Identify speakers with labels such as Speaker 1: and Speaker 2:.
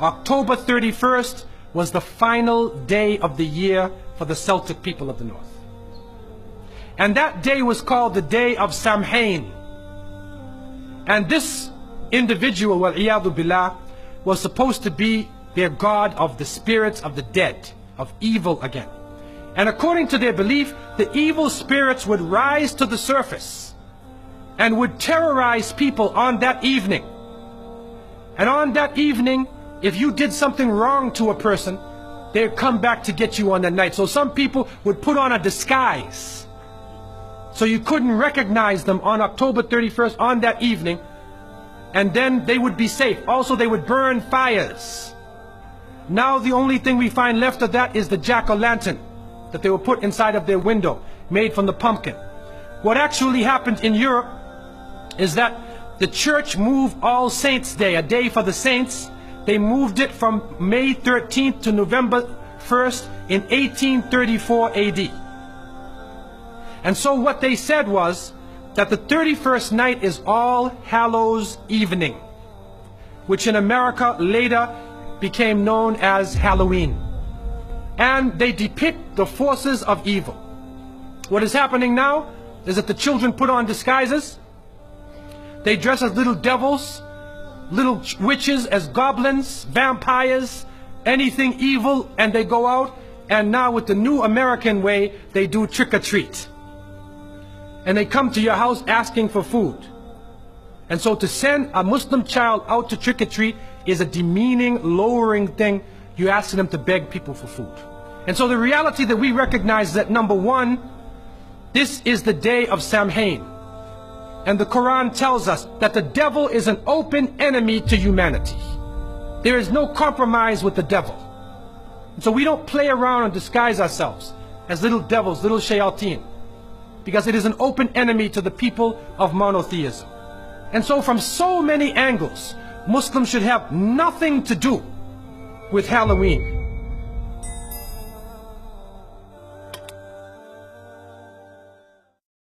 Speaker 1: October 31st was the final day of the year for the Celtic people of the North. And that day was called the Day of Samhain. And this individual, wal-iyadu billah, was supposed to be their god of the spirits of the dead, of evil again. And according to their belief, the evil spirits would rise to the surface and would terrorize people on that evening. And on that evening, if you did something wrong to a person, they'd come back to get you on that night. So some people would put on a disguise, so you couldn't recognize them on October 31st on that evening, and then they would be safe. Also, they would burn fires. Now the only thing we find left of that is the jack-o'-lantern that they would put inside of their window, made from the pumpkin. What actually happened in Europe is that the church moved All Saints' Day, a day for the saints. They moved it from May 13th to November 1st in 1834 AD. And so what they said was that the 31st night is All Hallows Evening, which in America later became known as Halloween. And they depict the forces of evil. What is happening now is that the children put on disguises. They dress as little devils, little witches, as goblins, vampires, anything evil, and they go out. And now with the new American way, they do trick-or-treat. And they come to your house asking for food. And so to send a Muslim child out to trick-or-treat is a demeaning, lowering thing. You ask them to beg people for food. And so the reality that we recognize is that, number one, this is the day of Samhain. And the Quran tells us that the devil is an open enemy to humanity. There is no compromise with the devil. And so we don't play around and disguise ourselves as little devils, little shayateen, because it is an open enemy to the people of monotheism. And so from so many angles, Muslims should have nothing to do with Halloween.